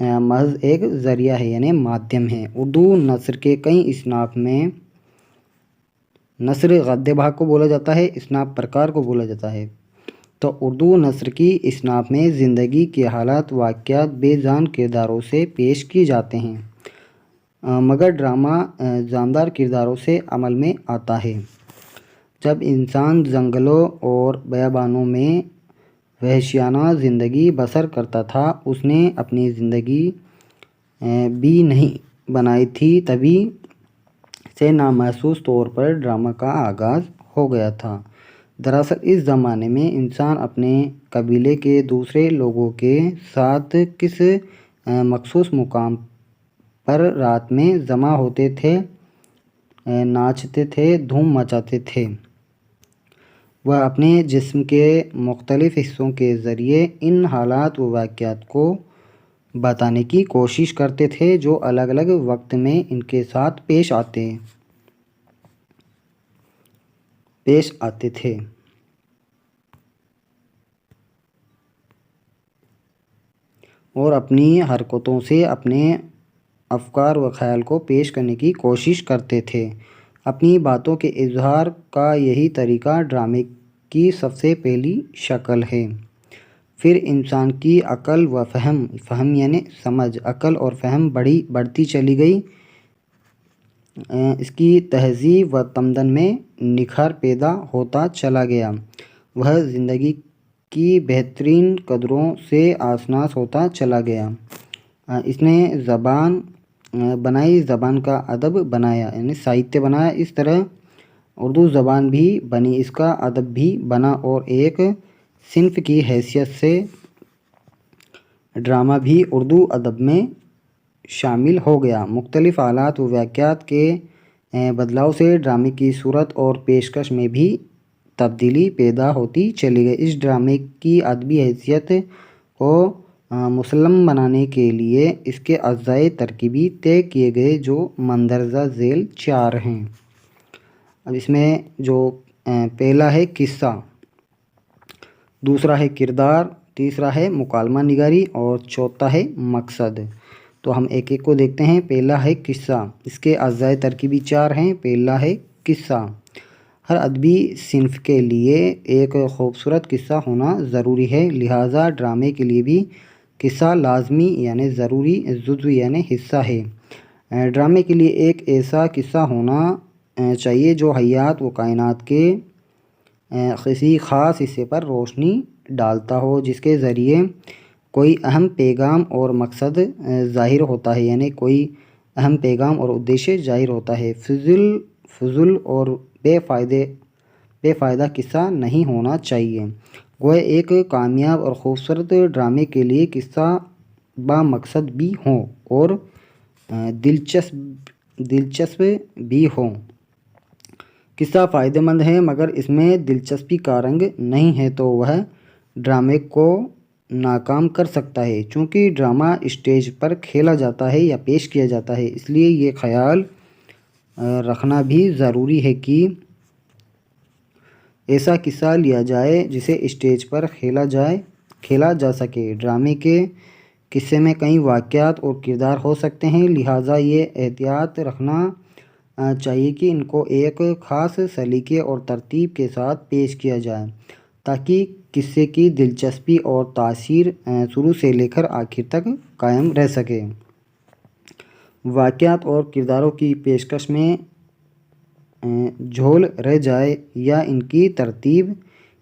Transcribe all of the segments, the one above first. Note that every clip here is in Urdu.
محض ایک ذریعہ ہے یعنی مادھیم ہے۔ اردو نثر کے کئی اصناف میں نثر غدے بھاگ کو بولا جاتا ہے، اصناف پرکار کو بولا جاتا ہے۔ تو اردو نثر کی اصناف میں زندگی کے حالات واقعات بے جان کرداروں سے پیش کی جاتے ہیں، مگر ڈرامہ جاندار کرداروں سے عمل میں آتا ہے۔ جب انسان جنگلوں اور بیابانوں میں وحشیانہ زندگی بسر کرتا تھا، اس نے اپنی زندگی بھی نہیں بنائی تھی، تبھی سے نامحسوس طور پر ڈرامہ کا آغاز ہو گیا تھا۔ دراصل اس زمانے میں انسان اپنے قبیلے کے دوسرے لوگوں کے ساتھ کس مخصوص مقام پر رات میں جمع ہوتے تھے، ناچتے تھے، دھوم مچاتے تھے۔ وہ اپنے جسم کے مختلف حصوں کے ذریعے ان حالات و واقعات کو بتانے کی کوشش کرتے تھے جو الگ الگ وقت میں ان کے ساتھ پیش آتے تھے۔ اور اپنی حرکتوں سے اپنے افکار و خیال کو پیش کرنے کی کوشش کرتے تھے۔ اپنی باتوں کے اظہار کا یہی طریقہ ڈرامے کی سب سے پہلی شکل ہے۔ پھر انسان کی عقل و فہم یعنی سمجھ، عقل اور فہم بڑھتی چلی گئی، اس کی تہذیب و تمدن میں نکھار پیدا ہوتا چلا گیا، وہ زندگی کی بہترین قدروں سے آشنا ہوتا چلا گیا۔ اس نے زبان بنائی، زبان کا ادب بنایا یعنی ساہتیہ بنایا، اس طرح اردو زبان بھی بنی، اس کا ادب بھی بنا، اور ایک صنف کی حیثیت سے ڈرامہ بھی اردو ادب میں شامل ہو گیا۔ مختلف حالات و واقعات کے بدلاؤ سے ڈرامے کی صورت اور پیشکش میں بھی تبدیلی پیدا ہوتی چلی گئی۔ اس ڈرامے کی ادبی حیثیت کو مسلم بنانے کے لیے اس کے اجزائے ترکیبی طے کیے گئے جو مندرجہ ذیل 4 ہیں۔ اب اس میں جو پہلا ہے قصہ، دوسرا ہے کردار، تیسرا ہے مکالمہ نگاری اور چوتھا ہے مقصد۔ تو ہم ایک ایک کو دیکھتے ہیں۔ پہلا ہے قصہ، اس کے اجزائے ترکیبی 4 ہیں۔ پہلا ہے قصہ۔ ہر ادبی صنف کے لیے ایک خوبصورت قصہ ہونا ضروری ہے، لہٰذا ڈرامے کے لیے بھی قصہ لازمی یعنی ضروری جزو یعنی حصہ ہے۔ ڈرامے کے لیے ایک ایسا قصہ ہونا چاہیے جو حیات و کائنات کے کسی خاص حصے پر روشنی ڈالتا ہو، جس کے ذریعے کوئی اہم پیغام اور مقصد ظاہر ہوتا ہے، یعنی کوئی اہم پیغام اور ادیشیہ ظاہر ہوتا ہے۔ فضول اور بے فائدہ قصہ نہیں ہونا چاہیے۔ گویا ایک کامیاب اور خوبصورت ڈرامے کے لیے قصہ با مقصد بھی ہوں اور دلچسپ بھی ہوں۔ قصہ فائدہ مند ہے مگر اس میں دلچسپی کا رنگ نہیں ہے تو وہ ڈرامے کو ناکام کر سکتا ہے۔ چونکہ ڈرامہ اسٹیج پر کھیلا جاتا ہے یا پیش کیا جاتا ہے، اس لیے یہ خیال رکھنا بھی ضروری ہے کہ ایسا قصہ لیا جائے جسے اسٹیج پر کھیلا جا سکے۔ ڈرامے کے قصے میں کئی واقعات اور کردار ہو سکتے ہیں، لہٰذا یہ احتیاط رکھنا چاہیے کہ ان کو ایک خاص سلیقے اور ترتیب کے ساتھ پیش کیا جائے تاکہ قصے کی دلچسپی اور تاثیر شروع سے لے کر آخر تک قائم رہ سکے۔ واقعات اور کرداروں کی پیشکش میں جھول رہ جائے یا ان کی ترتیب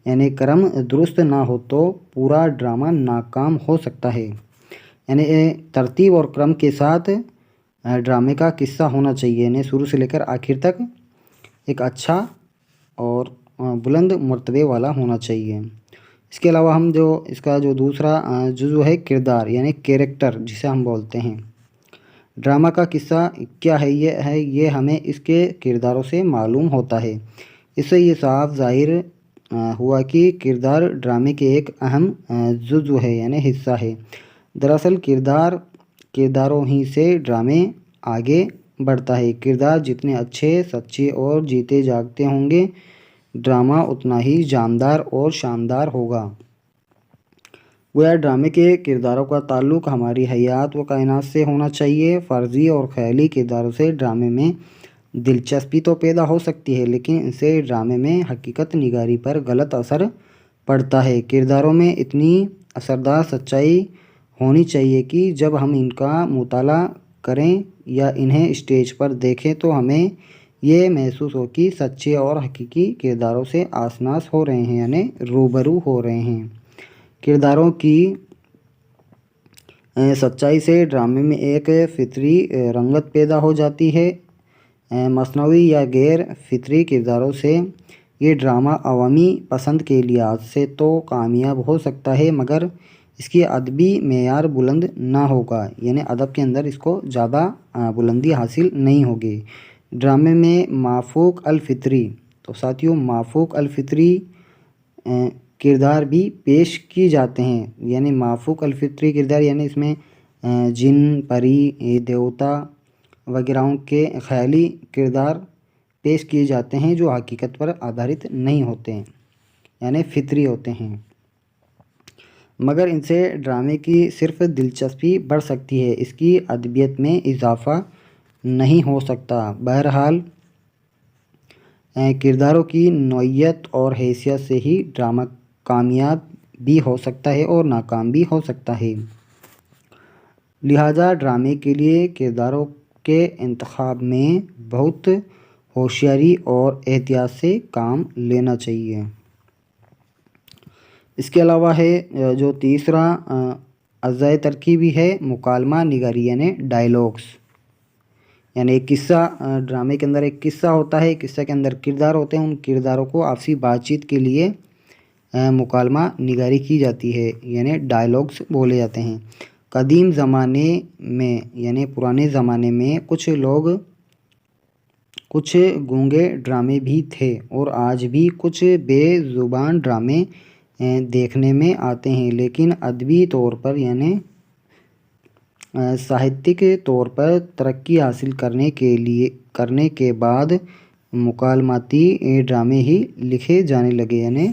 یعنی کرم درست نہ ہو تو پورا ڈرامہ ناکام ہو سکتا ہے۔ یعنی ترتیب اور کرم کے ساتھ ڈرامے کا قصہ ہونا چاہیے، یعنی شروع سے لے کر آخر تک ایک اچھا اور بلند مرتبے والا ہونا چاہیے۔ اس کے علاوہ ہم اس کا جو دوسرا جزو ہے کردار یعنی کیریکٹر جسے ہم بولتے ہیں۔ ڈرامہ کا قصہ کیا ہے یہ ہمیں اس کے کرداروں سے معلوم ہوتا ہے۔ اس سے یہ صاف ظاہر ہوا کہ کردار ڈرامے کے ایک اہم جزو ہے یعنی حصہ ہے۔ دراصل کرداروں ہی سے ڈرامے آگے بڑھتا ہے۔ کردار جتنے اچھے، سچے اور جیتے جاگتے ہوں گے، ڈرامہ اتنا ہی جاندار اور شاندار ہوگا۔ گویا ڈرامے کے کرداروں کا تعلق ہماری حیات و کائنات سے ہونا چاہیے۔ فرضی اور خیالی کرداروں سے ڈرامے میں دلچسپی تو پیدا ہو سکتی ہے، لیکن ان سے ڈرامے میں حقیقت نگاری پر غلط اثر پڑتا ہے۔ کرداروں میں اتنی اثردار سچائی ہونی چاہیے کہ جب ہم ان کا مطالعہ کریں یا انہیں اسٹیج پر دیکھیں تو ہمیں یہ محسوس ہو کہ سچے اور حقیقی کرداروں سے آشناس ہو رہے ہیں، یعنی روبرو ہو رہے ہیں۔ کرداروں کی سچائی سے ڈرامے میں ایک فطری رنگت پیدا ہو جاتی ہے۔ مصنوعی یا غیر فطری کرداروں سے یہ ڈرامہ عوامی پسند کے لحاظ سے تو کامیاب ہو سکتا ہے، مگر اس کی ادبی معیار بلند نہ ہوگا، یعنی ادب کے اندر اس کو زیادہ بلندی حاصل نہیں ہوگی۔ ڈرامے میں مافوق الفطری، تو ساتھیوں مافوق الفطری کردار بھی پیش کی جاتے ہیں، یعنی مافوق الفطری کردار یعنی اس میں جن، پری، دیوتا وغیرہ کے خیالی کردار پیش کیے جاتے ہیں جو حقیقت پر آدھارت نہیں ہوتے ہیں، یعنی فطری ہوتے ہیں، مگر ان سے ڈرامے کی صرف دلچسپی بڑھ سکتی ہے، اس کی ادبیت میں اضافہ نہیں ہو سکتا۔ بہرحال کرداروں کی نوعیت اور حیثیت سے ہی ڈرامہ کامیاب بھی ہو سکتا ہے اور ناکام بھی ہو سکتا ہے۔ لہٰذا ڈرامے کے لیے کرداروں کے انتخاب میں بہت ہوشیاری اور احتیاط سے کام لینا چاہیے۔ اس کے علاوہ ہے جو تیسرا اجزائے ترکیبی ہے مکالمہ نگاری یعنی ڈائیلاگس، یعنی ایک قصہ، ڈرامے کے اندر ایک قصہ ہوتا ہے، قصہ کے اندر کردار ہوتے ہیں، ان کرداروں کو آپسی بات چیت کے لیے مکالمہ نگاری کی جاتی ہے، یعنی ڈائیلاگس بولے جاتے ہیں۔ قدیم زمانے میں یعنی پرانے زمانے میں کچھ گونگے ڈرامے بھی تھے اور آج بھی کچھ بے زبان ڈرامے دیکھنے میں آتے ہیں، لیکن ادبی طور پر یعنی ساہتک طور پر ترقی حاصل کرنے کے بعد مکالماتی ڈرامے ہی لکھے جانے لگے، یعنی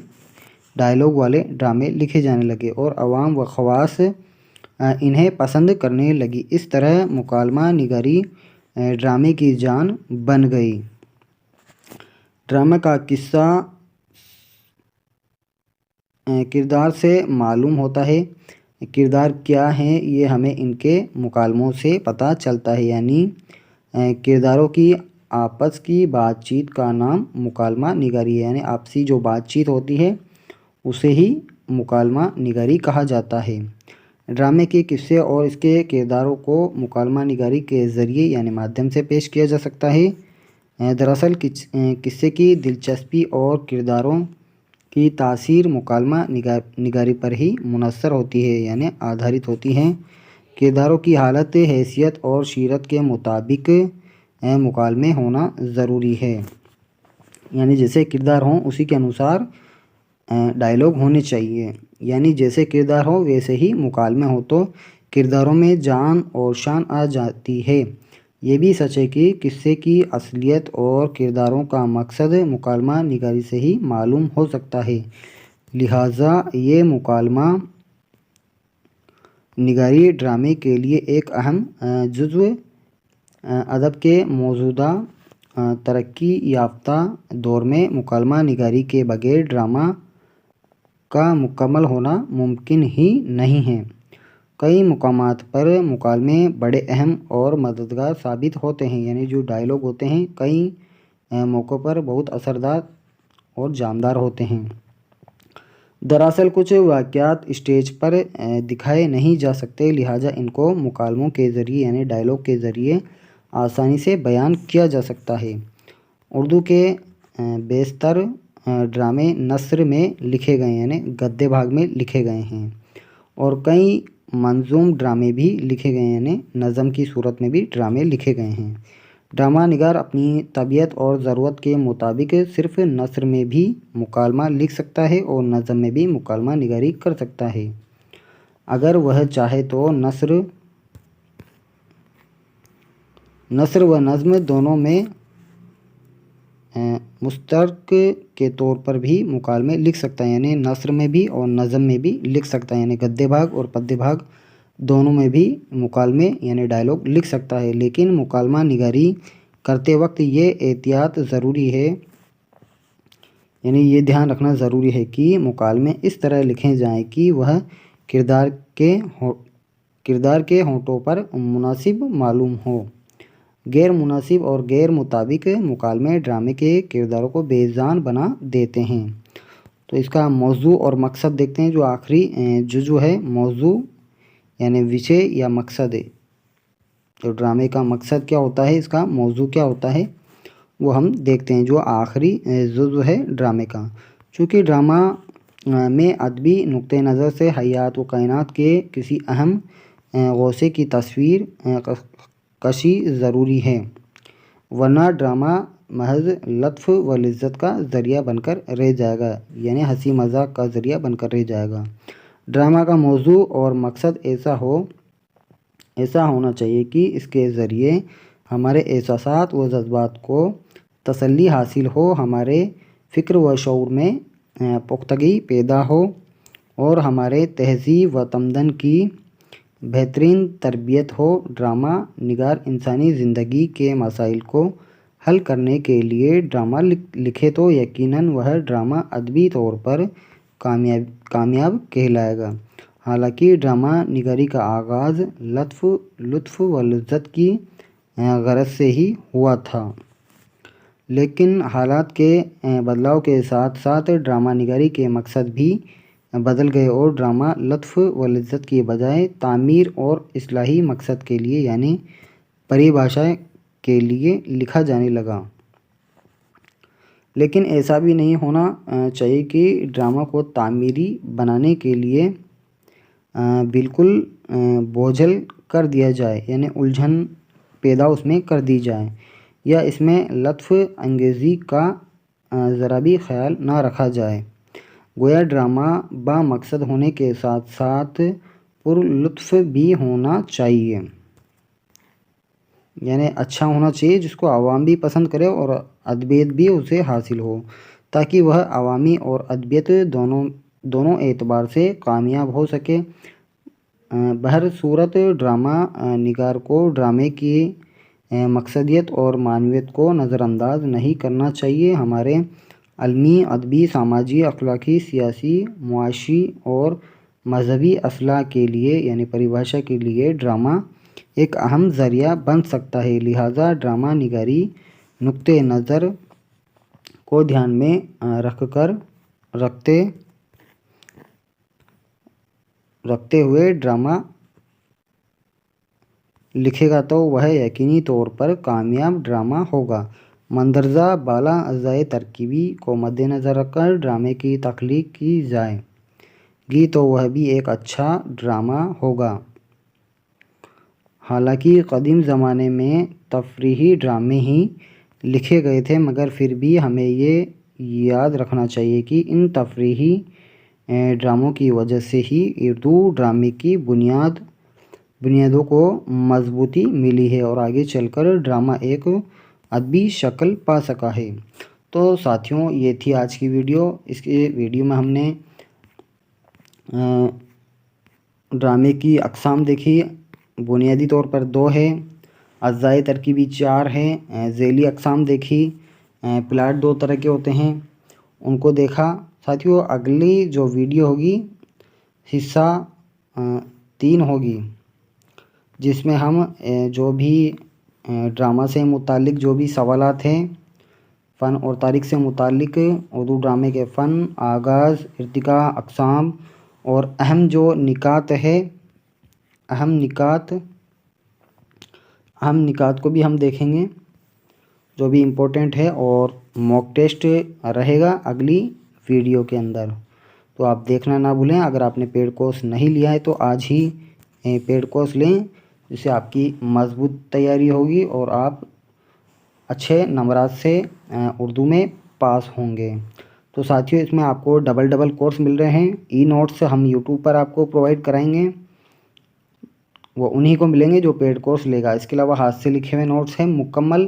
ڈائیلاگ والے ڈرامے لکھے جانے لگے اور عوام و خواص انہیں پسند کرنے لگی۔ اس طرح مکالمہ نگاری ڈرامے کی جان بن گئی۔ ڈرامے کا قصہ کردار سے معلوم ہوتا ہے۔ کردار کیا ہیں یہ ہمیں ان کے مکالموں سے پتہ چلتا ہے، یعنی کرداروں کی آپس کی بات چیت کا نام مکالمہ نگاری ہے، یعنی آپسی جو بات چیت ہوتی ہے اسے ہی مکالمہ نگاری کہا جاتا ہے۔ ڈرامے کے قصے اور اس کے کرداروں کو مکالمہ نگاری کے ذریعے یعنی مادھیم سے پیش کیا جا سکتا ہے۔ دراصل قصے کی دلچسپی اور کرداروں کی تاثیر مکالمہ نگاری پر ہی منحصر ہوتی ہے، یعنی آدھارت ہوتی ہیں۔ کرداروں کی حالت، حیثیت اور سیرت کے مطابق مکالمے ہونا ضروری ہے، یعنی جیسے کردار ہوں اسی کے انوسار ڈائیلاگ ہونے چاہیے، یعنی جیسے کردار ہو ویسے ہی مکالمے ہو تو کرداروں میں جان اور شان آ جاتی ہے۔ یہ بھی سچ ہے کہ قصے کی اصلیت اور کرداروں کا مقصد مکالمہ نگاری سے ہی معلوم ہو سکتا ہے، لہٰذا یہ مکالمہ نگاری ڈرامے کے لیے ایک اہم جزو ادب کے موجودہ ترقی یافتہ دور میں مکالمہ نگاری کے بغیر ڈرامہ کا مکمل ہونا ممکن ہی نہیں ہے۔ کئی مقامات پر مکالمے بڑے اہم اور مددگار ثابت ہوتے ہیں، یعنی جو ڈائیلاگ ہوتے ہیں کئی موقعوں پر بہت اثردار اور جاندار ہوتے ہیں۔ دراصل کچھ واقعات اسٹیج پر دکھائے نہیں جا سکتے، لہٰذا ان کو مکالموں کے ذریعے یعنی ڈائیلاگ کے ذریعے آسانی سے بیان کیا جا سکتا ہے۔ اردو کے بیشتر ڈرامے نثر میں لکھے گئے یعنی گدے بھاگ میں لکھے گئے ہیں، اور کئی منظوم ڈرامے بھی لکھے گئے ہیں، یعنی نظم کی صورت میں بھی ڈرامے لکھے گئے ہیں۔ ڈرامہ نگار اپنی طبیعت اور ضرورت کے مطابق صرف نثر میں بھی مکالمہ لکھ سکتا ہے اور نظم میں بھی مکالمہ نگاری کر سکتا ہے۔ اگر وہ چاہے تو نثر و نظم دونوں میں مشترک کے طور پر بھی مکالمے لکھ سکتا ہے، یعنی نثر میں بھی اور نظم میں بھی لکھ سکتا ہے، یعنی گدے بھاگ اور پدے بھاگ دونوں میں بھی مکالمے یعنی ڈائلاگ لکھ سکتا ہے۔ لیکن مکالمہ نگاری کرتے وقت یہ احتیاط ضروری ہے، یعنی یہ دھیان رکھنا ضروری ہے کہ مکالمے اس طرح لکھے جائیں کہ وہ کردار کے ہونٹوں پر مناسب معلوم ہو۔ غیر مناسب اور غیر مطابق مکالمے ڈرامے کے کرداروں کو بے جان بنا دیتے ہیں۔ تو اس کا موضوع اور مقصد دیکھتے ہیں۔ جو آخری جو ہے موضوع یعنی وشے یا مقصد ہے، تو ڈرامے کا مقصد کیا ہوتا ہے، اس کا موضوع کیا ہوتا ہے، وہ ہم دیکھتے ہیں۔ جو آخری جو ہے ڈرامے کا، چونکہ ڈرامہ میں ادبی نقطۂ نظر سے حیات و کائنات کے کسی اہم غوثے کی تصویر کشی ضروری ہے، ورنہ ڈرامہ محض لطف و لذت کا ذریعہ بن کر رہ جائے گا، یعنی ہنسی مذاق کا ذریعہ بن کر رہ جائے گا۔ ڈرامہ کا موضوع اور مقصد ایسا ہونا چاہیے کہ اس کے ذریعے ہمارے احساسات و جذبات کو تسلی حاصل ہو، ہمارے فکر و شعور میں پختگی پیدا ہو اور ہمارے تہذیب و تمدن کی بہترین تربیت ہو۔ ڈرامہ نگار انسانی زندگی کے مسائل کو حل کرنے کے لیے ڈرامہ لکھے تو یقیناً وہ ڈرامہ ادبی طور پر کامیاب کہلائے گا۔ حالانکہ ڈرامہ نگاری کا آغاز لطف و لذت کی غرض سے ہی ہوا تھا، لیکن حالات کے بدلاؤ کے ساتھ ساتھ ڈرامہ نگاری کے مقصد بھی بدل گئے اور ڈرامہ لطف و لذت کی بجائے تعمیر اور اصلاحی مقصد کے لیے یعنی پریبھاشا کے لیے لکھا جانے لگا۔ لیکن ایسا بھی نہیں ہونا چاہیے کہ ڈرامہ کو تعمیری بنانے کے لیے بالکل بوجھل کر دیا جائے، یعنی الجھن پیدا اس میں کر دی جائے، یا اس میں لطف انگیزی کا ذرا بھی خیال نہ رکھا جائے۔ گویا ڈرامہ با مقصد ہونے کے ساتھ ساتھ پر لطف بھی ہونا چاہیے، یعنی اچھا ہونا چاہیے جس کو عوام بھی پسند کرے اور ادبیت بھی اسے حاصل ہو، تاکہ وہ عوامی اور ادبیت دونوں اعتبار سے کامیاب ہو سکے۔ بہر صورت ڈرامہ نگار کو ڈرامے کی مقصدیت اور معنویت کو نظر انداز نہیں کرنا چاہیے۔ ہمارے علمی، ادبی، سماجی، اخلاقی، سیاسی، معاشی اور مذہبی اصلاح کے لیے یعنی پریبھاشا کے لیے ڈرامہ ایک اہم ذریعہ بن سکتا ہے۔ لہٰذا ڈرامہ نگاری نقطۂ نظر کو دھیان میں رکھتے ہوئے ڈرامہ لکھے گا تو وہ یقینی طور پر کامیاب ڈرامہ ہوگا۔ مندرجہ بالا اجزائے ترکیبی کو مد نظر رکھ کر ڈرامے کی تخلیق کی جائے گی تو وہ بھی ایک اچھا ڈرامہ ہوگا۔ حالانکہ قدیم زمانے میں تفریحی ڈرامے ہی لکھے گئے تھے، مگر پھر بھی ہمیں یہ یاد رکھنا چاہیے کہ ان تفریحی ڈراموں کی وجہ سے ہی اردو ڈرامے کی بنیادوں کو مضبوطی ملی ہے اور آگے چل کر ڈرامہ ایک ادبی شکل پا سکا ہے۔ تو ساتھیوں، یہ تھی آج کی ویڈیو۔ اس کے ویڈیو میں ہم نے ڈرامے کی اقسام دیکھی، بنیادی طور پر 2 ہے، اجزائے ترکیبی 4 ہے، ذیلی اقسام دیکھی، پلاٹ 2 طرح کے ہوتے ہیں ان کو دیکھا۔ ساتھیوں، اگلی جو ویڈیو ہوگی حصہ 3 ہوگی، جس میں ہم جو بھی ڈرامہ سے متعلق جو بھی سوالات ہیں، فن اور تاریخ سے متعلق اردو ڈرامے کے فن، آغاز، ارتقاء، اقسام اور اہم جو نکات ہے، اہم نکات کو بھی ہم دیکھیں گے جو بھی امپورٹنٹ ہے، اور موک ٹیسٹ رہے گا اگلی ویڈیو کے اندر۔ تو آپ دیکھنا نہ بھولیں۔ اگر آپ نے پیڈ کورس نہیں لیا ہے تو آج ہی پیڈ کورس لیں، جس سے آپ کی مضبوط تیاری ہوگی اور آپ اچھے نمبرات سے اردو میں پاس ہوں گے۔ تو ساتھیوں، اس میں آپ کو ڈبل کورس مل رہے ہیں۔ ای نوٹس ہم یوٹیوب پر آپ کو پرووائڈ کرائیں گے، وہ انہی کو ملیں گے جو پیڈ کورس لے گا۔ اس کے علاوہ ہاتھ سے لکھے ہوئے نوٹس ہیں مکمل،